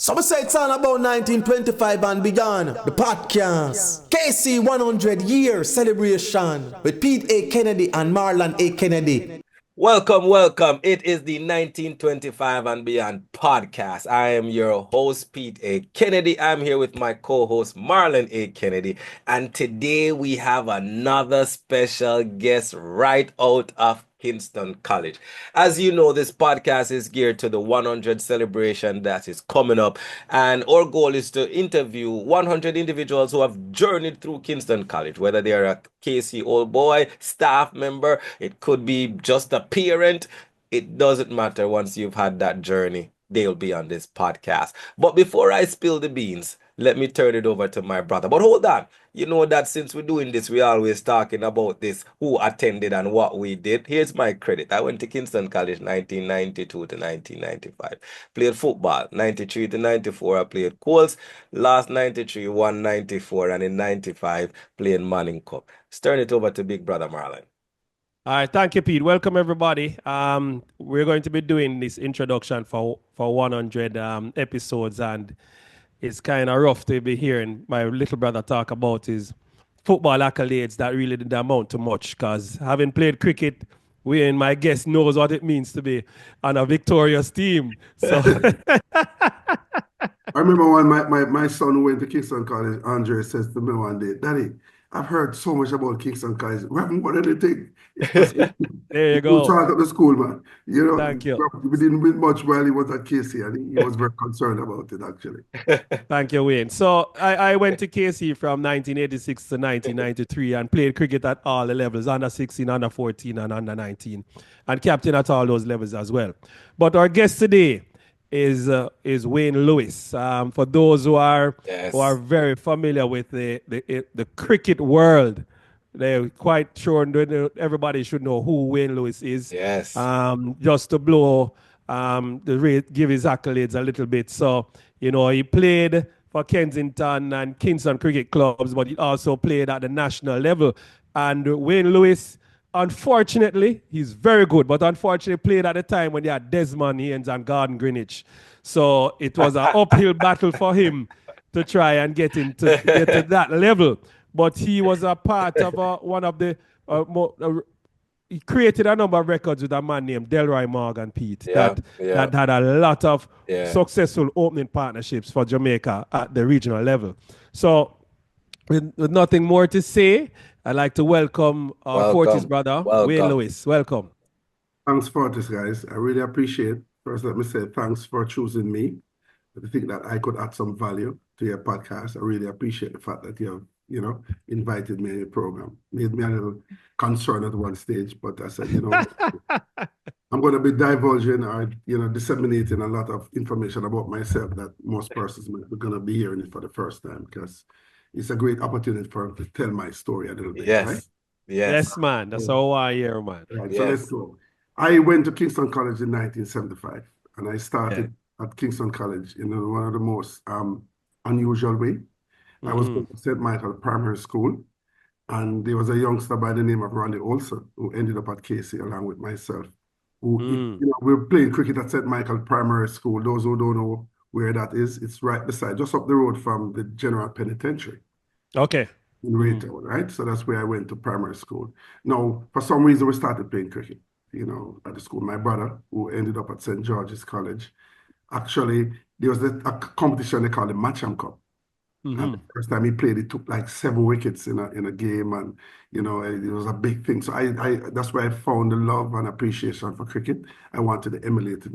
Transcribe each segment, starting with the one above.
Some say it's all about 1925 and beyond. The podcast. KC 100 year celebration with Pete A. Kennedy and Marlon A. Kennedy. Welcome. It is the 1925 and Beyond podcast. I am your host, Pete A. Kennedy. I'm here with my co-host, Marlon A. Kennedy. And today we have another special guest right out of Kingston College. As you know, this podcast is geared to the 100 celebration that is coming up. And our goal is to interview 100 individuals who have journeyed through Kingston College, whether they're a KC old boy, staff member, it could be just a parent. It doesn't matter. Once you've had that journey, they'll be on this podcast. But before I spill the beans, let me turn it over to my brother. But hold on. You know that since we're doing this, we're always talking about this, who attended and what we did. Here's my credit. I went to Kingston College 1992 to 1995. Played football 93 to 94. I played Coles. Last 93, won 94. And in 95, played Manning Cup. Let's turn it over to Big Brother Marlon. All right, thank you, Pete. Welcome, everybody. We're going to be doing this introduction for 100 episodes, and it's kind of rough to be hearing my little brother talk about his football accolades that really didn't amount to much, because having played cricket, my guest knows what it means to be on a victorious team. So I remember when my son who went to Kingston College, Andre says to me one day, "Daddy, I've heard so much about Kingston College. We haven't got anything." There you go. Start at the school, man. You know, Thank you. We didn't win much while he was at KC, and he was very concerned about it, actually. Thank you, Wayne. So I went to KC from 1986 to 1993 and played cricket at all the levels, under 16, under 14, and under 19, and captain at all those levels as well. But our guest today is Wayne Lewis. For those who are very familiar with the cricket world, they're quite sure everybody should know who Wayne Lewis is. Yes. Just to blow give his accolades a little bit. So, you know, he played for Kensington and Kingston cricket clubs, but he also played at the national level. And Wayne Lewis, unfortunately, he's very good, but unfortunately played at a time when they had Desmond Haynes and Gordon Greenwich. So it was an uphill battle for him to try and get to that level. But he was a part of one of the he created a number of records with a man named Delroy Morgan, Pete, that had a lot of successful opening partnerships for Jamaica at the regional level. So with nothing more to say, I'd like to welcome our Fortis brother, Wayne Lewis. Welcome. Thanks, Fortis, guys. I really appreciate it. First, let me say thanks for choosing me. I think that I could add some value to your podcast. I really appreciate the fact that you have, invited me to your program. Made me a little concerned at one stage, but I said, I'm going to be divulging or, disseminating a lot of information about myself that most persons might be going to be hearing it for the first time, because it's a great opportunity for me to tell my story a little bit. Yes. Right? Yes, man. That's all I hear, man. Right, so let's go. I went to Kingston College in 1975, and I started at Kingston College in one of the most unusual way. I was going to St. Michael Primary School, and there was a youngster by the name of Randy Olson who ended up at KC along with myself. We were playing cricket at St. Michael Primary School. Those who don't know where that is, it's right beside, just up the road from the General Penitentiary. Okay. In Raytown, right? So that's where I went to primary school. Now, for some reason, we started playing cricket, at the school. My brother, who ended up at St. George's College, actually, there was a competition they called the Matcham Cup. And the first time he played, he took like 7 wickets in a game, and it was a big thing. So I that's where I found the love and appreciation for cricket. I wanted to emulate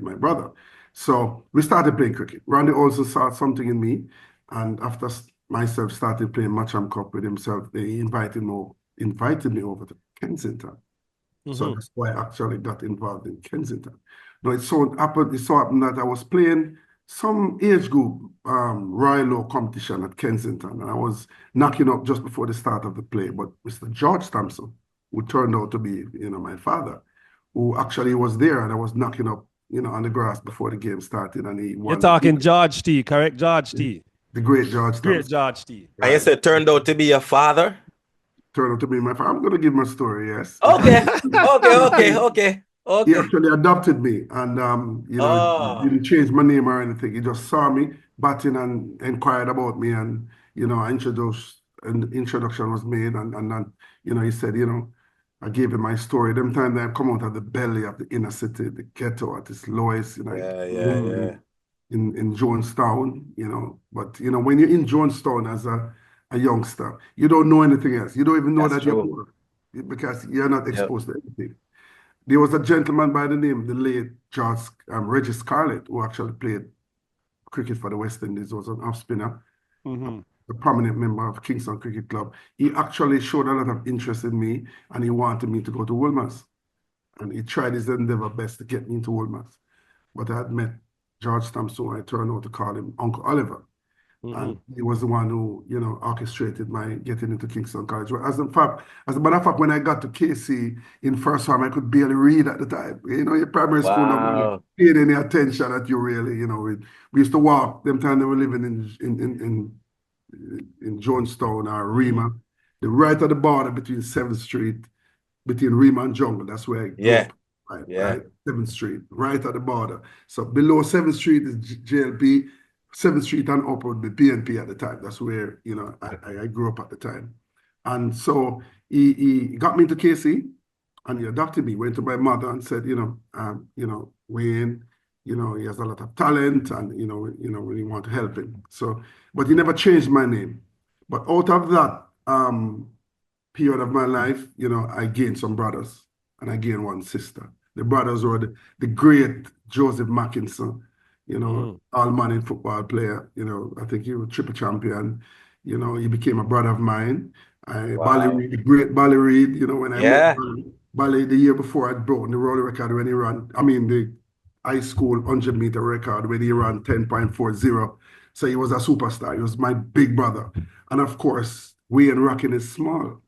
my brother. So we started playing cricket. Randy also saw something in me, and after myself started playing Matcham Cup with himself, he invited me over to Kensington. So that's why I actually got involved in Kensington. Now it so happened that I was playing some age group Royal Law competition at Kensington, and I was knocking up just before the start of the play. But Mr. George Thompson, who turned out to be, my father, who actually was there, and I was knocking up, on the grass before the game started, and he won. You're talking George T, correct? George T. The great George Thompson. Great George T. And you said turned out to be your father? Turned out to be my father. I'm going to give my story, yes. Okay. He Okay. actually adopted me, and Oh, didn't change my name or anything. He just saw me batting and inquired about me, and an introduction was made, and then he said, I gave him my story. Them time that I come out of the belly of the inner city, the ghetto at its lowest, yeah, yeah, lonely yeah. in Jonestown, But when you're in Jonestown as a youngster, you don't know anything else. You don't even know That's that you're true. poor because you're not Yep. exposed to anything. There was a gentleman by the name, the late George Regis Scarlett, who actually played cricket for the West Indies. He was an off spinner, Mm-hmm. a prominent member of Kingston Cricket Club. He actually showed a lot of interest in me, and he wanted me to go to Wolmer's. And he tried his endeavor best to get me into Wolmer's. But I had met George Thompson. I turned out to call him Uncle Oliver. Mm-hmm. And he was the one who, orchestrated my getting into Kingston College. Well, as a matter of fact, when I got to KC in first time, I could barely read at the time. Your primary school don't really Wow. pay any attention at you really. We used to walk. Them time they were living in Jonestown or Mm-hmm. Rema, the right at the border between 7th Street, between Rema and Jungle. That's where I grew Yeah, up. Right, yeah. right, 7th Street, right at the border. So below 7th Street is JLP, 7th Street and up would be PNP at the time. That's where, I grew up at the time. And so he got me into KC and he adopted me, went to my mother and said, Wayne, he has a lot of talent and, we want to help him. So, but he never changed my name. But out of that period of my life, I gained some brothers and I gained one sister. The brothers were the great Joseph Mackinson, Mm-hmm. all-Manning football player. I think he was triple champion. He became a brother of mine. Bally Wow. Reid, the great Bally Reid, when I met Yeah. Bally the year before, I'd broken the world record when he ran, the high school 100-meter record when he ran 10.40. So he was a superstar. He was my big brother. And of course, Wayne Rockin is small.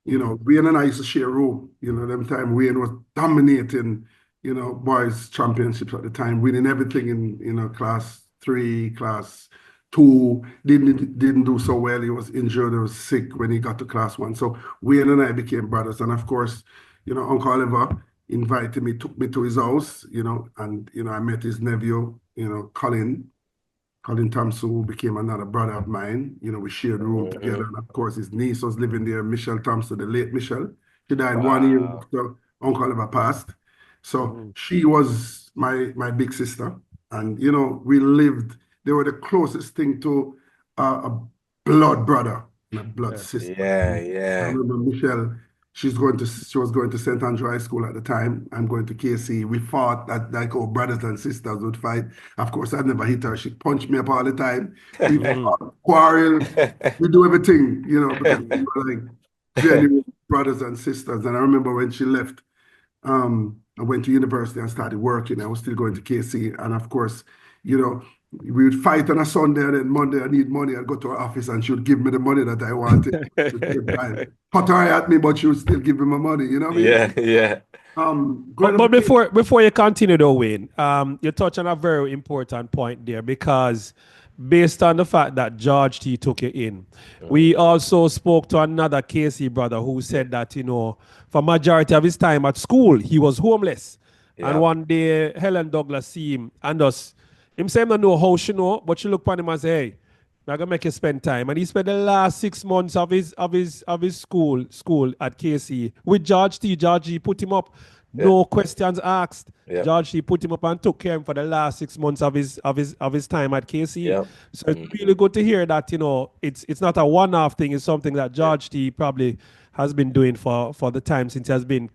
Mm-hmm. Wayne and I used to share a room. Them time Wayne was dominating, boys championships at the time, winning everything in, class 3, class 2. Didn't do so well. He was injured or was sick when he got to class 1. So Wayne and I became brothers. And of course, Uncle Oliver invited me, took me to his house, and I met his nephew, Colin Thompson, who became another brother of mine. We shared a room Mhm. together. And of course, his niece was living there, Michelle Thompson, the late Michelle. She died 1 year Wow. after Uncle Oliver passed. So Mm-hmm. she was my big sister. And, we lived, they were the closest thing to a blood brother and a blood Yeah. sister. Yeah, I yeah. remember Michelle, she was going to St. Andrew High School at the time. I'm going to KC. We fought that like our brothers and sisters would fight. Of course, I never hit her. She punched me up all the time. We Mm-hmm. fought, quarrel, we do everything, because we were like genuine brothers and sisters. And I remember when she left, I went to university and started working. I was still going to KC. And of course, we would fight on a Sunday and then Monday I need money. I'd go to her office and she would give me the money that I wanted at the same time. Put her at me, but she would still give me my money. You know what I mean? Yeah, yeah. Growing up But in Cape, before you continue though, Wayne, you touch on a very important point there because based on the fact that George T took you in, we Mhm. also spoke to another KC brother who said that, for majority of his time at school, he was homeless. And Yeah. one day Helen Douglas see him and us. Him say him don't know how she know, but she look upon him and say, hey, I'm gonna make you spend time. And he spent the last 6 months of his school at KC with George T. George T put him up, Yeah. no questions asked. Yeah. George T put him up and took care of him for the last 6 months of his time at KC. Yeah. So it's really good to hear that it's not a one-off thing. It's something that Yeah. George T probably has been doing for the time since he has been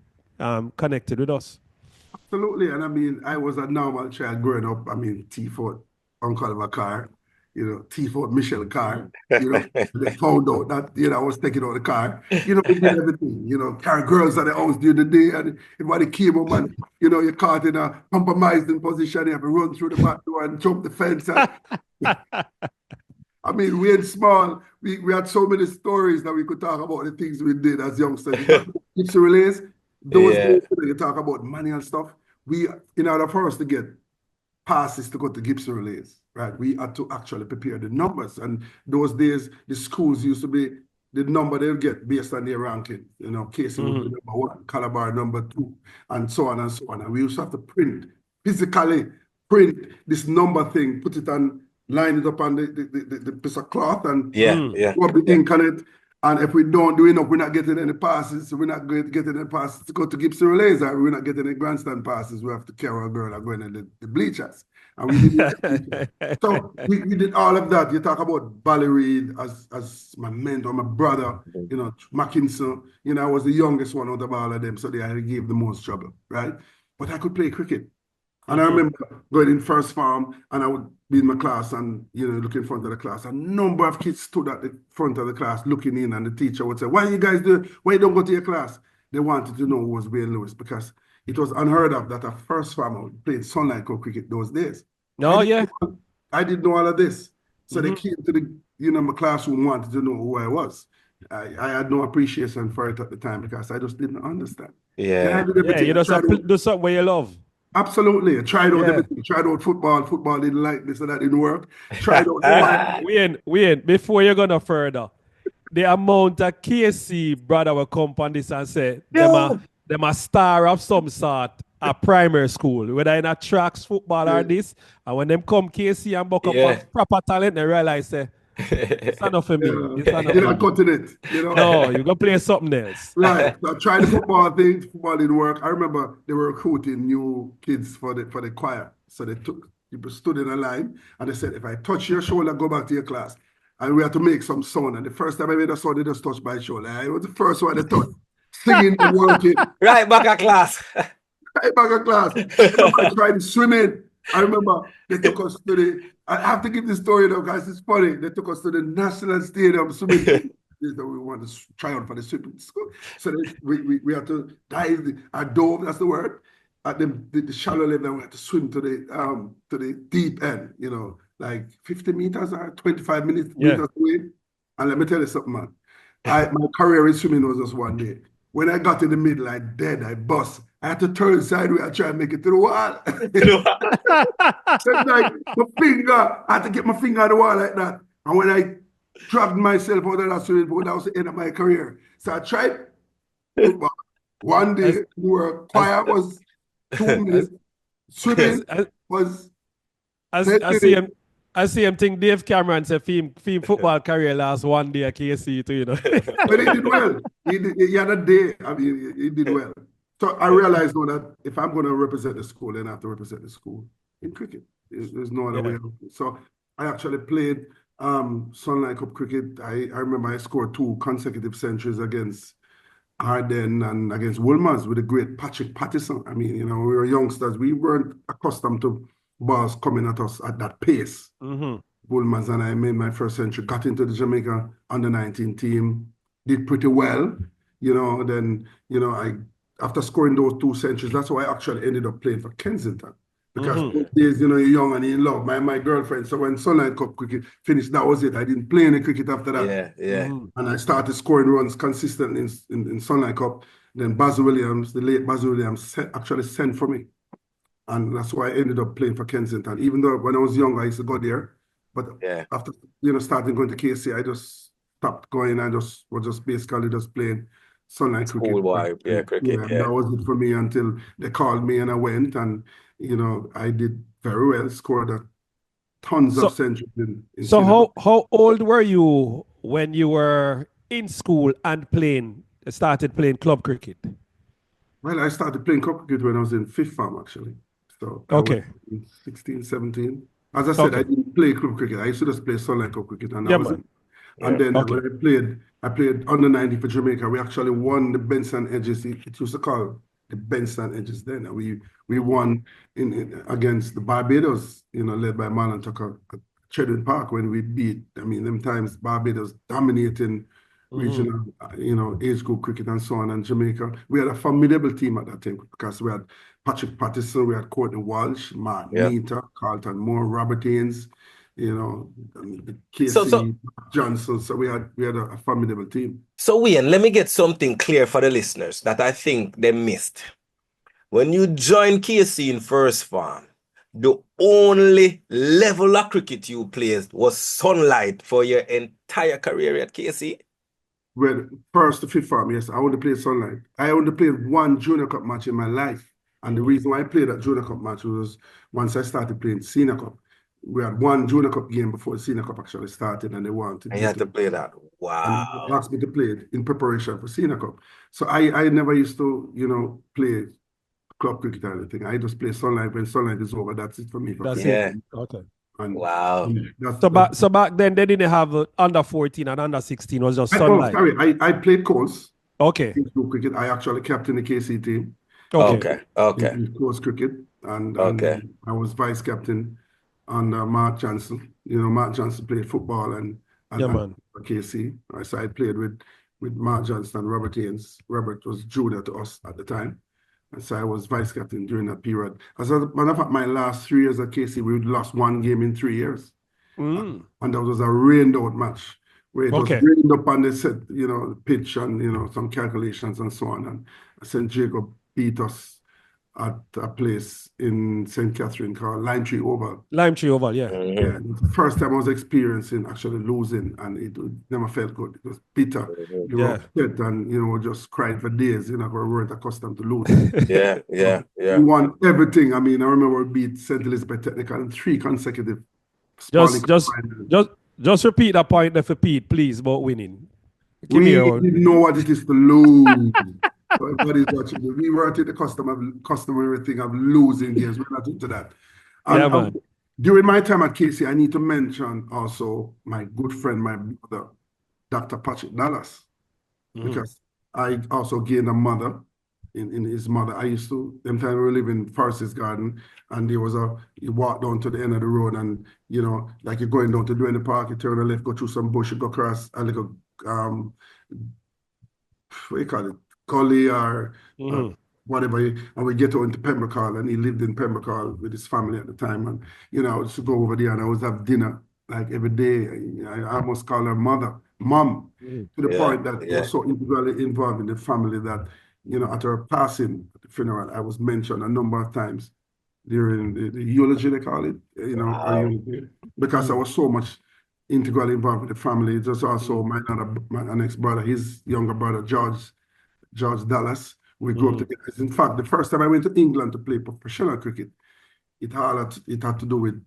connected with us. absolutely. And I was a normal child growing up. T4, Uncle of a car, T4 Michelle car, they found out that, I was taking out the car. We did everything, car girls at the house during the day, and everybody came home and, you're caught in a compromising position. You have to run through the back door and jump the fence. We ain't small. We had so many stories that we could talk about the things we did as youngsters. You talk about gypsy relays, those Yeah. days, you talk about money and stuff. In order for us to get passes to go to gypsy relays, right? We had to actually prepare the numbers. And those days, the schools used to be the number they'll get based on their ranking. You know, Casey would be number 1, Calabar number 2, and so on and so on. And we used to have to physically print this number thing, put it on, line it up on the piece of cloth and rub the ink on it. And if we don't do enough, we're not getting any passes. So we're not getting any passes to go to Gibson Relays. We're not getting any grandstand passes. We have to carry a girl and go in the bleachers. And we did so we did all of that. You talk about Valerie as my mentor, my brother, you know, Mackinson. You know, I was the youngest one out of all of them, so I gave the most trouble, right? But I could play cricket. And I remember going in first farm, and I would be in my class and, you know, looking in front of the class. A number of kids stood at the front of the class looking in, and the teacher would say, why you guys why you don't go to your class? They wanted to know who was Wayne Lewis, because it was unheard of that a first farmer played Sunlight Cup cricket those days. I didn't know all of this. So they came to the, you know, my classroom, wanted to know who I was. I had no appreciation for it at the time because I just didn't understand. Yeah, you just do something where you love. Absolutely. I tried out everything. Tried out football. Football didn't like me, so that didn't work. Tried out Wayne, before you're gonna further, the amount of KC brother will come on this and say them a star of some sort at primary school, whether in a tracks, football or this, and when them come KC and buck up on proper talent, they realize say it's not enough for me. You're not cutting it. You know? No, you're gonna play something else. Right. So I tried the football thing. Football didn't work. I remember they were recruiting new kids for the choir. So people stood in a line and they said, if I touch your shoulder, go back to your class. And we had to make some sound. And the first time I made a sound, they just touched my shoulder. I was the first one they touched. Singing and working. Right back at class. Right back at class. I tried swimming. I remember they took us to I have to give this story though, guys. It's funny. They took us to the National Stadium swimming pool. We wanted to try out for the swimming school. So we had to dive, dove, that's the word, at the shallow level, and we had to swim to the deep end, you know, like 50 meters or 25 meters away. And let me tell you something, man. My career in swimming was just one day. When I got in the middle, I bust. I had to turn sideways and try and make it to the wall. So like my finger, I had to get my finger on the wall like that. And when I dragged myself out of that swimming pool, that was the end of my career. So I tried football. One day, choir was 2 minutes. Swimming was I see him think Dave Cameron said film football career last one day at KC too, you know. But he did well. He had a day. I mean, he did well. So I realized though that if I'm going to represent the school, then I have to represent the school in cricket. There's no other way. So I actually played Sunlight Cup cricket. I remember I scored 2 consecutive centuries against Arden and against Wolmer's with the great Patrick Pattison. I mean, you know, we were youngsters. We weren't accustomed to balls coming at us at that pace. Wolmer's, and I made my first century, got into the Jamaica under-19 team, did pretty well. You know, then, you know, after scoring those 2 centuries, that's why I actually ended up playing for Kensington. Because those days, you know, you're young and you're in love. My girlfriend, so when Sunlight Cup cricket finished, that was it. I didn't play any cricket after that. And I started scoring runs consistently in Sunlight Cup. Then Basil Williams, the late Basil Williams, actually sent for me. And that's why I ended up playing for Kensington. Even though when I was young, I used to go there. But after, you know, starting going to KC, I just stopped going. I was just basically just playing Sunlight cricket. Cricket. That was it for me until they called me and I went, and you know, I did very well, scored tons of centuries. So how old were you when you were in school and started playing club cricket? Well, I started playing club cricket when I was in 5th form, actually. So I was in 16, 17. As I said, I didn't play club cricket. I used to just play Sunlight Cup cricket, and then when I played under 90 for Jamaica. We actually won the Benson Edges. It used to call the Benson Edges then. And we won against the Barbados, you know, led by Marlon Tucker at Chedwin Park when we beat. I mean, them times Barbados dominating regional, you know, age group cricket and so on. And Jamaica, we had a formidable team at that time because we had Patrick Pattison, we had Courtney Walsh, Mark Neita, Carlton Moore, Robert Haynes, you know, Casey Johnson. So we had a formidable team. So Wayne, let me get something clear for the listeners that I think they missed. When you joined KC in first farm, the only level of cricket you played was Sunlight for your entire career at KC? Well, first to fifth form, yes, I only played Sunlight. I only played one Junior Cup match in my life. And the reason why I played that Junior Cup match was once I started playing Senior Cup. We had one Junior Cup game before the Senior Cup actually started, and they wanted And you had to play that. and Wow. they asked me to play it in preparation for Senior Cup. So I never used to, play club cricket or anything. I just play Sunlight. When Sunlight is over, that's it for me. That's Yeah. it. Okay. And Wow. So back then they didn't have under 14 and under 16. It was just Sunlight. I played course. Okay. In cricket. I actually captained the KC team. Okay. In course cricket. And I was vice captain under Mark Johnson. Mark Johnson played football and for KC. So I played with Mark Johnson and Robert Haynes. Robert was junior to us at the time. And so I was vice captain during that period. As a matter of fact, my last 3 years at KC, we lost one game in 3 years. And that was a rained out match where it was rained up on the set, the pitch and, some calculations and so on. And St. Jacob beat us at a place in St. Catherine called Lime Tree Oval. Lime Tree Oval, yeah. Yeah, the first time I was experiencing actually losing, and it never felt good. It was bitter. You were upset and, just cried for days, because we weren't accustomed to losing. Yeah. We won everything. I mean, I remember we beat St. Elizabeth Technical in 3 consecutive. Just repeat that point there for Pete, please, about winning. We didn't know what it is to lose. Everybody's watching. We weren't in the customary thing of losing games. We're not into that. And, during my time at KC, I need to mention also my good friend, my brother, Dr. Patrick Dallas, because I also gained a mother in his mother. I used to, them time we were living in Forest's Garden, and there was you walk down to the end of the road, and like you're going down to Duane Park, you turn left, go through some bush, you go across a little what do you call it? Gully or whatever, and we get into Pembroke Hall, and he lived in Pembroke Hall with his family at the time, and I used to go over there and I always have dinner like every day. I almost call her mom, to the point that I was so integrally involved in the family that at her passing at the funeral, I was mentioned a number of times during the eulogy, they call it, because I was so much integrally involved with the family. It was also my next brother, his younger brother, George Dallas. We grew up together. In fact, the first time I went to England to play professional cricket, it had to do with,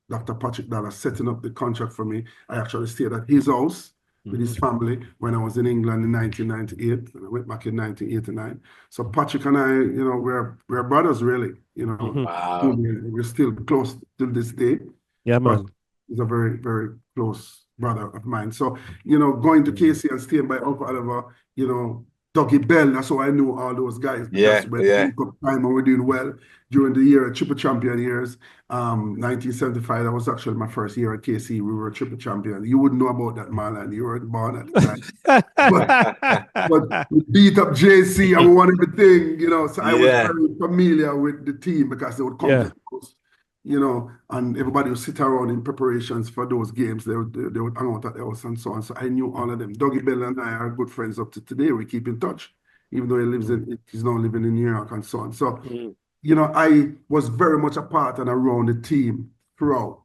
Dr. Patrick Dallas setting up the contract for me. I actually stayed at his house with his family when I was in England in 1998, and I went back in 1989. So Patrick and I, we're brothers, really. Wow. We're still close to this day. Yeah, man. He's a very, very close brother of mine. So, going to KC and staying by Uncle Oliver, Dougie Bell, that's how I knew all those guys. Because when we got time and we're doing well during the year, triple champion years, 1975, that was actually my first year at KC. We were a triple champion. You wouldn't know about that, Marlon. You weren't born at the time. but we beat up JC and we won everything, So I was very familiar with the team because they would come to us. And everybody would sit around in preparations for those games. They would hang out at the house and so on. So I knew all of them. Dougie Bell and I are good friends up to today. We keep in touch, even though he's now living in New York and so on. So, I was very much a part and around the team throughout.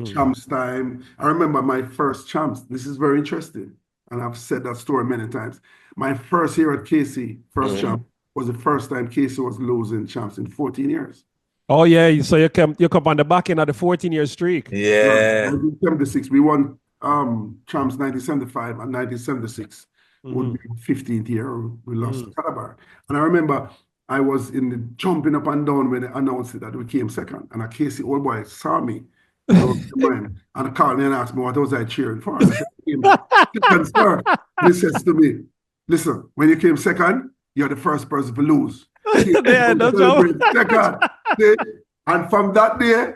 Champs time. I remember my first champs. This is very interesting. And I've said that story many times. My first year at KC, first champ, was the first time KC was losing champs in 14 years. Oh yeah, so you come on the back end of the 14-year streak. Yeah. 1976, we won champs 1975 and 1976 would be 15th year we lost Calabar. And I remember I was jumping up and down when they announced it that we came second. And a KC old boy saw me and called me and asked me what was I cheering for. And I said, second, sir. And he says to me, listen, when you came second, you're the first person to lose. Second. And from that day,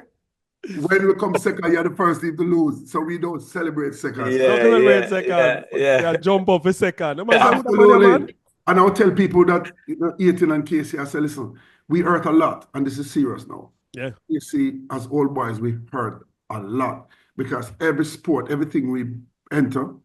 when we come second, you're the first team to lose. So we don't celebrate second. Yeah, jump off a second. Absolutely. And I'll tell people that 18 and KC, I say, listen, we hurt a lot, and this is serious now. Yeah. KC, as old boys, we hurt a lot because every sport, everything we enter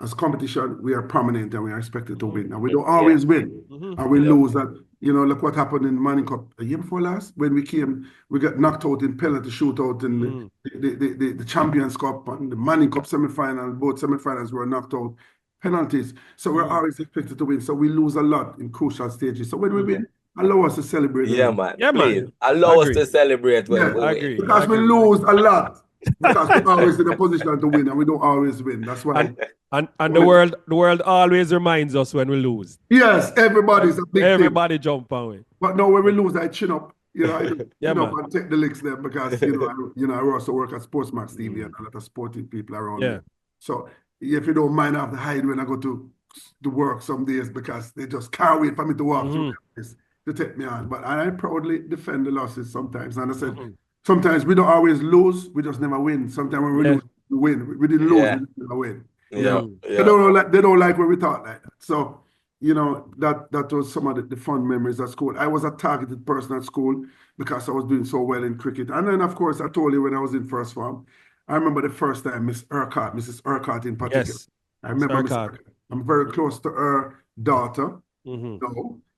as competition, we are prominent and we are expected to win. And we don't always win. And we lose that. Look what happened in the Manning Cup a year before last. When we came, we got knocked out in penalty shootout in the Champions Cup and the Manning Cup semifinal. Both semifinals were knocked out penalties. So we're always expected to win. So we lose a lot in crucial stages. So when we win, allow us to celebrate. Yeah, man. Yeah, Please man. allow us Agree. to celebrate when Yeah, we win. Agree. because we lose a lot. Because we're always in a position to win, and we don't always win. That's why. And the world always reminds us when we lose. Yes, everybody's a big thing. Everybody jump away. But no, when we lose, I chin up. You know, I Yeah, chin up man. and take the licks there because I also work at Sportsmax TV and a lot of sporting people around Yeah. me. So if you don't mind, I have to hide when I go to work some days because they just can't wait for me to walk through this to take me on. But I proudly defend the losses sometimes. And I said, sometimes we don't always lose, we just never win. Sometimes when we lose, we win. We didn't lose, we just never win. Yeah. They don't like when we talk like that. So, that was some of the fun memories at school. I was a targeted person at school because I was doing so well in cricket. And then, of course, I told you when I was in first form, I remember the first time Mrs. Urquhart in particular. Yes. I remember Miss Urquhart. I'm very close to her daughter.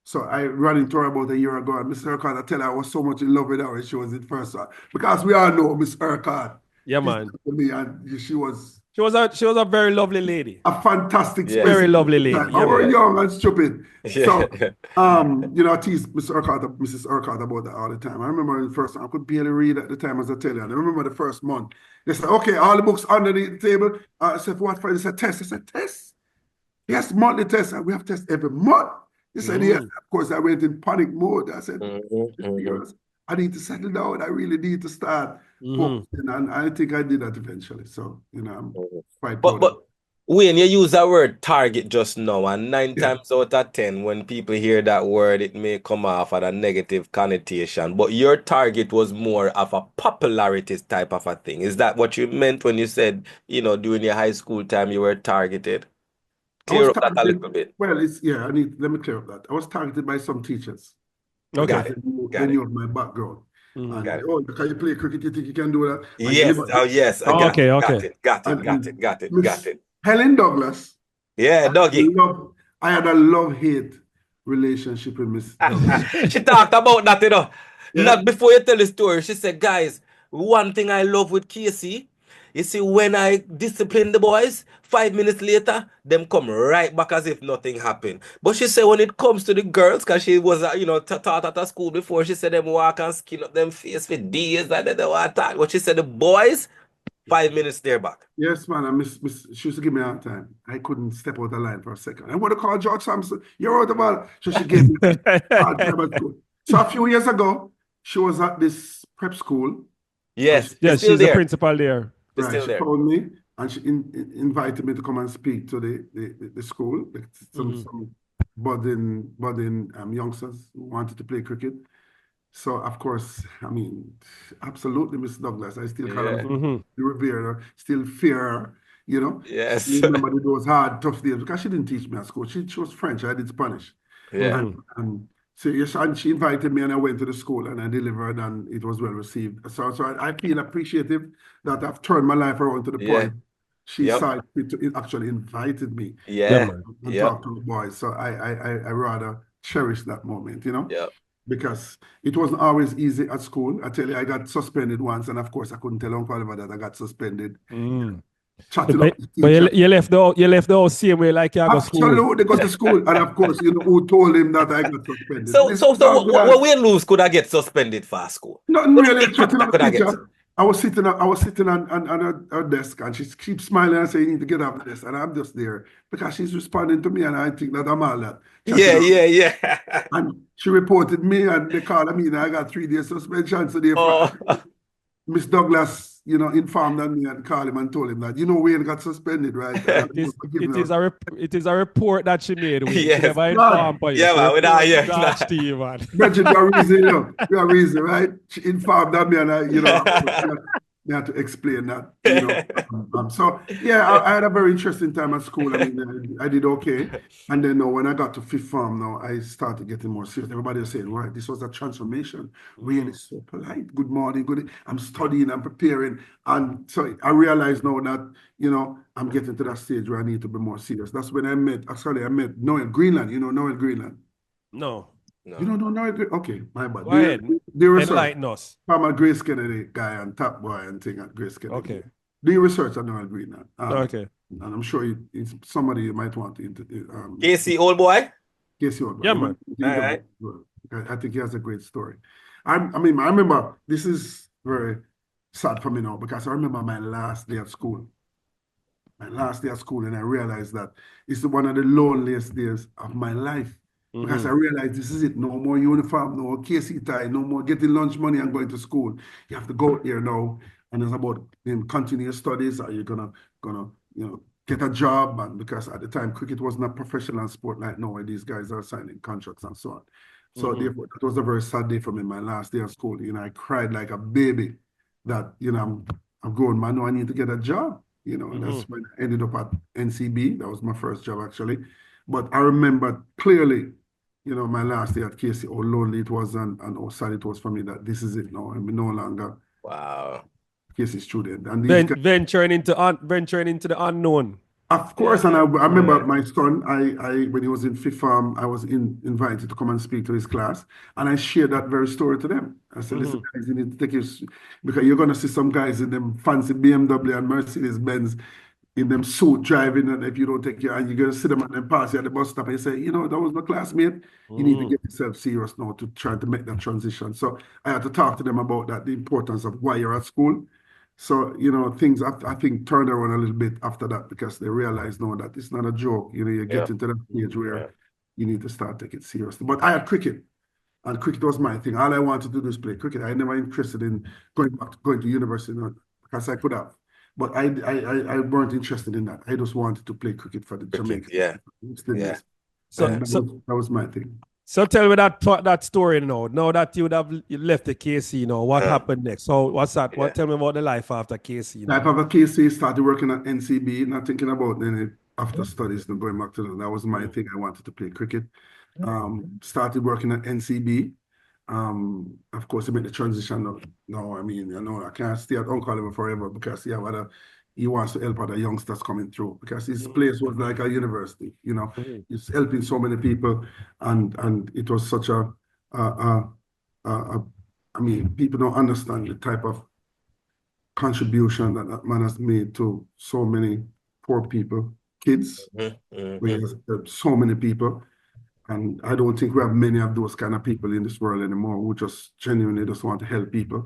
So I ran into her about a year ago, and Miss Urquhart, I tell her I was so much in love with her when she was in first form. Because we all know Miss Urquhart. Yeah, man. Me, and she was a very lovely lady. a fantastic Very lovely lady. I was young and stupid. So, Yeah. I teased Mrs. Urquhart about that all the time. I remember the first time, I could barely read at the time, as I tell you. And I remember the first month. They said, okay, all the books underneath the table. I said, what for? They said, test. I said, test? Yes, monthly tests. We have tests every month. They said, yes. Of course, I went in panic mode. I said, I need to settle down. I really need to start focusing. And I think I did that eventually. So, I'm quite proud. But Wayne, you use that word target just now, and 9 times out of 10, when people hear that word, it may come off at a negative connotation. But your target was more of a popularity type of a thing. Is that what you meant when you said, during your high school time, you were targeted? Clear up that a little bit. Well, let me clear up that. I was targeted by some teachers. Okay. They knew of my background. And, can you play cricket? You think you can do that? Yes. Yes. Got it. Helen Douglas. Yeah, Dougie. I had a love-hate relationship with Miss Douglas. She talked about that, Yeah. Not before you tell the story. She said, guys, one thing I love with Casey, you see, when I discipline the boys, 5 minutes later, them come right back as if nothing happened. But she said when it comes to the girls, because she was, taught at a school before, she said them walk and skin up them face for days and then they want to talk. But she said the boys, 5 minutes, they're back. Yes, man. And she used to give me a hard time. I couldn't step out the line for a second. I want to call George Sampson. You're out the ball. So she gave me a hard time at school. So a few years ago, she was at this prep school. Yes. Yes, she's the principal there. Right, she called me and she invited me to come and speak to the school. Some budding youngsters who wanted to play cricket. So, of course, absolutely, Miss Douglas. I still call her revere her, still fear her, Yes. You remember those hard, tough days because she didn't teach me at school. She was French. I did Spanish. Yeah. So yes, and she invited me and I went to the school and I delivered and it was well received. So I feel appreciative that I've turned my life around to the point she saw it actually invited me. Yeah. And talk to the boys. So I rather cherish that moment, Yeah. because it wasn't always easy at school. I tell you, I got suspended once, and of course I couldn't tell Uncle Oliver that I got suspended. But you left the house same way like you go to school. Absolutely, go to school, and of course, who told him that I got suspended. So what Wayne lose could I get suspended for school? Nothing really. I was sitting on her desk, and she keeps smiling and saying, "You need to get off the desk," and I'm just there because she's responding to me, and I think that I'm all that. Yeah. And she reported me, and they called me, and I got 3 days suspension. So therefore, Miss Douglas, informed me and called him and told him that, Wayne got suspended, right? It is a report that she made. Yes. Never informed you. Yeah, man. We are reason, right? She informed me and I had to explain that. I had a very interesting time at school. I did okay. And then when I got to fifth form I started getting more serious. Everybody was saying, right, this was a transformation. Wayne is so polite. Good morning, good. I'm studying, I'm preparing. And so I realized now that, I'm getting to that stage where I need to be more serious. That's when I met Noel Greenland. Noel Greenland? No. You don't know Noel Greenland? Okay, my bad. Go ahead. There was Enlighten us. I'm a Grace Kennedy guy and top boy and thing at Grace Kennedy. Okay. Do your research on Noel Green. Okay. And I'm sure it's somebody you might want to KC, old boy? KC old boy. Yeah, man. All right. I think he has a great story. I mean, I remember, this is very sad for me now, because I remember my last day at school. And I realized that it's one of the loneliest days of my life. Because I realized this is it. No more uniform, no more KC tie, no more getting lunch money and going to school. You have to go out there now. And it's about continue your studies. Are you gonna get a job? And because at the time cricket wasn't a professional sport like now, where these guys are signing contracts and so on. So therefore, it was a very sad day for me, my last day of school. I cried like a baby that, I'm a grown man, now I need to get a job. And that's when I ended up at NCB. That was my first job, actually. But I remember clearly, my last day at KC, how lonely it was and how sad it was for me that this is it now. I'm no longer KC student. And these guys, venturing into the unknown. of course, and I remember my son, when he was in fifth form, I was invited to come and speak to his class, and I shared that very story to them. I said, listen, guys, you need to take because you're going to see some guys in them fancy BMW and Mercedes-Benz in them suit driving, and if you don't take care, and you're going to see them and then pass you at the bus stop, and you say, that was my classmate. You need to get yourself serious now to try to make that transition. So I had to talk to them about that, the importance of why you're at school. So, things I think turned around a little bit after that, because they realized now that it's not a joke. You get into that stage where you need to start taking it seriously. But I had cricket, and cricket was my thing. All I wanted to do is play cricket. I never interested in going to university, because I could have. But I weren't interested in that. I just wanted to play cricket for the Jamaica. So that was my thing. So tell me that story now. Now that you left the KC, what happened next? So what's that? Yeah. Tell me about the life after KC. Life after KC, started working at NCB, not thinking about any after studies, going back to that. That was my thing. I wanted to play cricket. Started working at NCB. Of course, I made the transition. I can't stay at Uncle Oliver forever, because he wants to help other youngsters coming through, because his place was like a university. He's helping so many people, and it was such people don't understand the type of contribution that man has made to so many poor people, kids. We have so many people. And I don't think we have many of those kind of people in this world anymore who just genuinely just want to help people.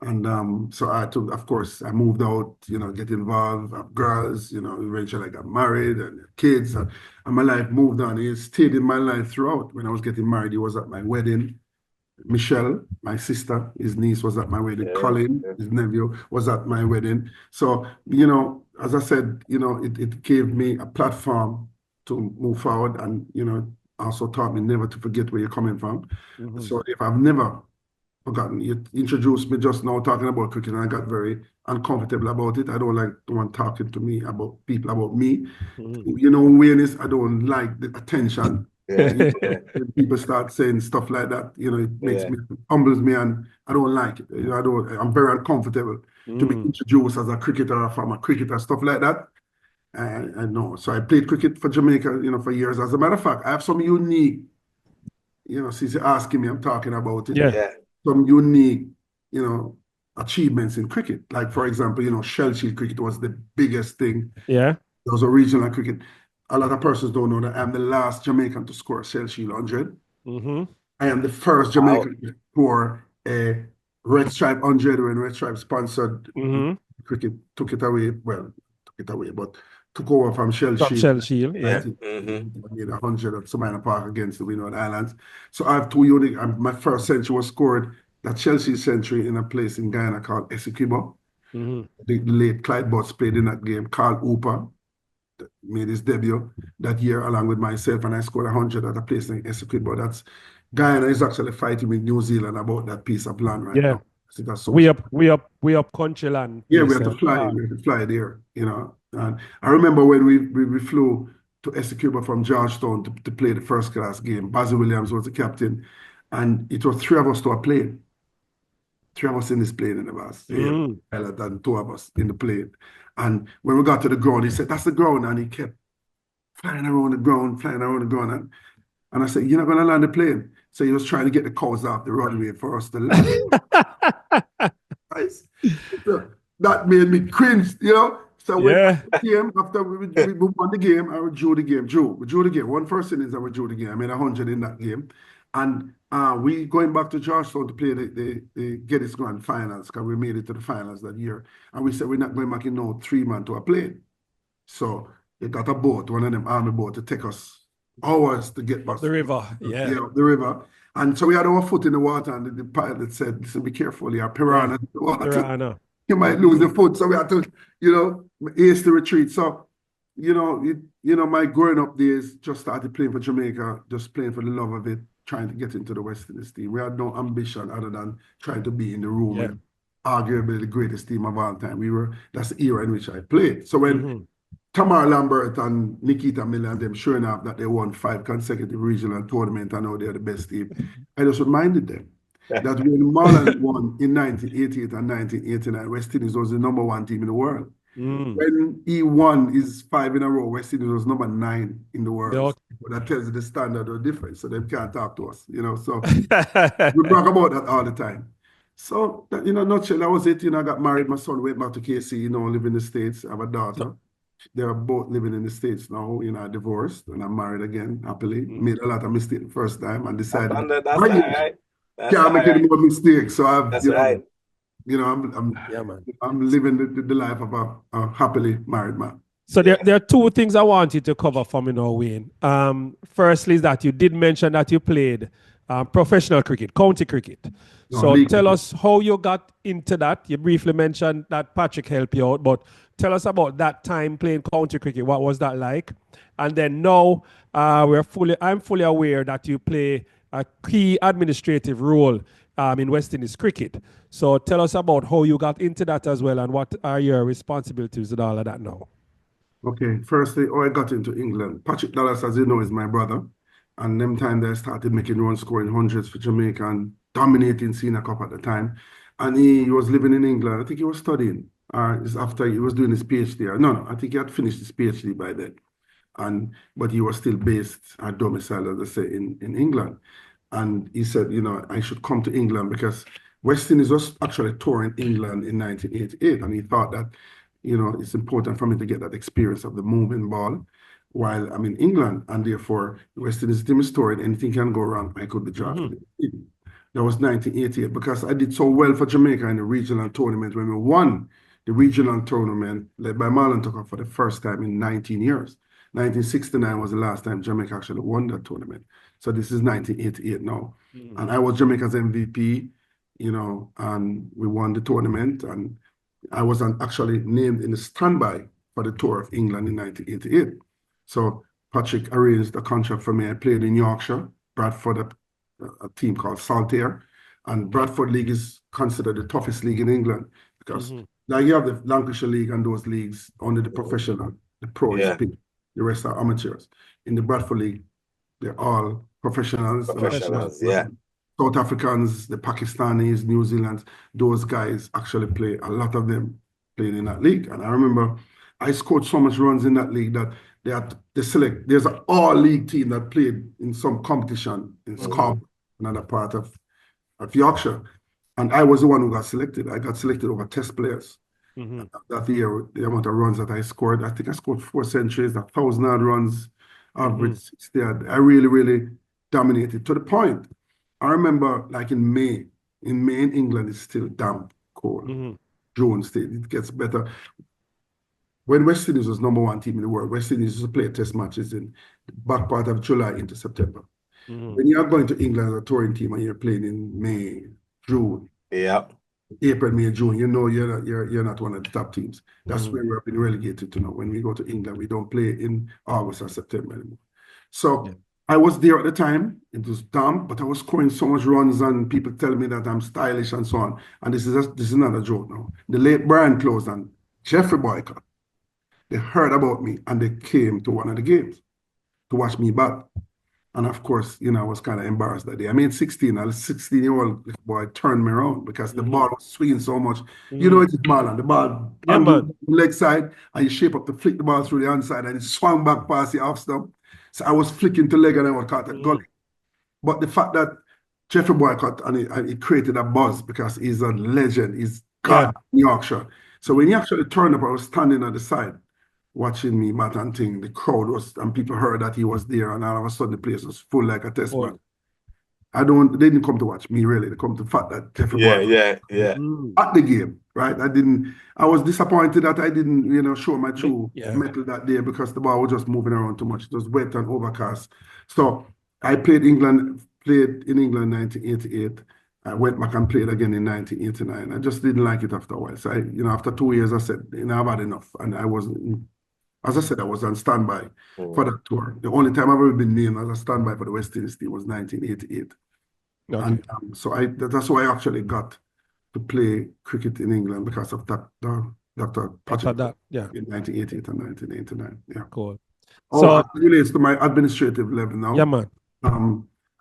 And so I took, of course, I moved out, get involved, have girls, eventually I got married and kids, and my life moved on. It stayed in my life throughout. When I was getting married, he was at my wedding. Michelle, my sister, his niece, was at my wedding. Colin, his nephew, was at my wedding. So, as I said, it gave me a platform to move forward, and, also taught me never to forget where you're coming from. So if I've never forgotten, you introduced me just now talking about cricket, and I got very uncomfortable about it. I don't like the one talking to me about people, about me. Awareness, I don't like the attention. When people start saying stuff like that, it makes me, humbles me, and I don't like it. I'm very uncomfortable to be introduced as a cricketer, from a cricketer, stuff like that. I know. So I played cricket for Jamaica, for years. As a matter of fact, I have some unique, since you're asking me, I'm talking about it. Some unique, achievements in cricket. Like, for example, Shell Shield cricket was the biggest thing. Yeah. There was a regional cricket. A lot of persons don't know that I'm the last Jamaican to score a Shell Shield 100. I am the first Jamaican to score a Red Stripe 100 when Red Stripe sponsored cricket, took it away, but took over from Shell Shield. Shell Shield, I made 100 at Samana Park against the Windward Islands. So I have two unique. My first century was scored, that Shell Shield century, in a place in Guyana called Essequibo. The late Clyde Butts played in that game. Carl Hooper made his debut that year along with myself, and I scored 100 at a place in Essequibo. Guyana is actually fighting with New Zealand about that piece of land right now. So we up country land. Yeah, we had to fly. We had to fly there, And I remember when we flew to Essequibo from Georgetown to play the first class game. Basil Williams was the captain, and it was three of us to a plane. Three of us in this plane in the bus. And two of us in the plane. And when we got to the ground, he said, "That's the ground," and he kept flying around the ground. And I said, "You're not going to land the plane." So he was trying to get the cows off the runway for us to land. that made me cringe, you know. So when Yeah. the game, after we won the game, I drew the game. We drew the game. One first innings, I drew the game. I made 100 in that game. And we going back to Georgetown to play the Geddes Grand Finals, because we made it to the finals that year. And we said we're not going back in no 3-man to a plane. So they got a boat, one of them army boat, to take us hours to get back. Up the river, yeah. The river. And so we had our foot in the water, and the pilot said, listen, be careful, you are piranha in the water. Piranha. You might lose the foot. So we had to, you know, ace the retreat. So, you know, my growing up days, just started playing for Jamaica, just playing for the love of it, trying to get into the West Indies team. We had no ambition other than trying to be in the room with arguably the greatest team of all time. That's the era in which I played. So when Tamar Lambert and Nikita Miller and them showing up that they won 5 consecutive regional tournaments and now they're the best team, I just reminded them that when Marlon won in 1988 and 1989, West Indies was the #1 team in the world. When he won his 5 in a row, West Indies was #9 in the world. But that tells you the standard of difference, so they can't talk to us, you know. So we talk about that all the time. So, that, in a nutshell, that was it. You know, I got married. My son went back to KC, you know, live in the States. I have a daughter. They are both living in the States now, you know, divorced, and I'm married again, happily. Made a lot of mistakes the first time and decided That's right. Can't make any more mistakes. So I've, That's you know, right. You know, I'm living the life of a happily married man. So there are 2 things I want you to cover for me now, Wayne. Firstly is that you did mention that you played professional cricket, county cricket. So tell us how you got into that. You briefly mentioned that Patrick helped you out, but tell us about that time playing county cricket. What was that like? And then now I'm fully aware that you play a key administrative role in West Indies cricket. So tell us about how you got into that as well, and what are your responsibilities and all of that now. Okay, firstly, I got into England. Patrick Dallas, as you know, is my brother. And them time they started making runs, scoring hundreds for Jamaica and dominating Senior Cup at the time. And he was living in England. I think he was studying. After he was doing his PhD. No, I think he had finished his PhD by then. But he was still based at domicile, as I say, in England. And he said, you know, I should come to England because West Indies was actually touring England in 1988. And he thought that, you know, it's important for me to get that experience of the moving ball while I'm in England. And therefore, West Indies team is touring, anything can go wrong. I could be drafted. That was 1988 because I did so well for Jamaica in the regional tournament when we won the regional tournament led by Marlon Tucker for the first time in 19 years. 1969 was the last time Jamaica actually won that tournament. So this is 1988 now. And I was Jamaica's MVP, you know, and we won the tournament. And I was actually named in the standby for the tour of England in 1988. So Patrick arranged a contract for me. I played in Yorkshire, Bradford, a team called Saltaire. And Bradford League is considered the toughest league in England because now you have the Lancashire League and those leagues, only the professional, the pros pick. The rest are amateurs. In the Bradford League, they're all professionals. South Africans, the Pakistanis, New Zealanders, those guys actually play, a lot of them playing in that league. And I remember I scored so much runs in that league that there's an all-league team that played in some competition in Scotland, another part of Yorkshire. And I was the one who got selected. I got selected over test players. That year, the amount of runs that I scored, I think I scored 4 centuries, 1,000-odd runs, average 60. I really, really dominated to the point. I remember like in May in England, it's still damp cold. June state, it gets better. When West Indies was #1 team in the world, West Indies used to play test matches in the back part of July into September. When you are going to England as a touring team and you're playing in May, June, April, May, June, you know you're not one of the top teams. That's where we're being relegated to now. When we go to England, we don't play in August or September anymore. So I was there at the time. It was damp, but I was scoring so much runs and people tell me that I'm stylish and so on. And this is not a joke now. The late Brian Close and Jeffrey Boycott, they heard about me and they came to one of the games to watch me bat. And of course, you know, I was kind of embarrassed that day. I made 16. A 16-year-old boy turned me around because the ball was swinging so much. You know, it is Marlon. The ball on the leg side, and you shape up to flick the ball through the onside, and it swung back past the off stump. So I was flicking to leg and I was caught at gully. But the fact that Jeffrey Boycott, and it created a buzz because he's a legend. He's God in Yorkshire. So when he actually turned up, I was standing at the side watching me bat and thing. The crowd was, and people heard that he was there, and all of a sudden the place was full like a test match. They didn't come to watch me really. They come to fact that Jeffrey Boy was at the game, right? I was disappointed that I didn't, show my true mettle that day because the ball was just moving around too much. It was wet and overcast. So I played in England in 1988. I went back and played again in 1989. I just didn't like it after a while. So after 2 years, I said, I've had enough. And I wasn't, as I said, I was on standby for that tour. The only time I've ever been named as a standby for the West Indies team was 1988. Okay. And so that's why I actually got to play cricket in England because of that Dr. Patrick in 1988 and 1989. Yeah. Cool. So it relates to my administrative level now. Yeah, man.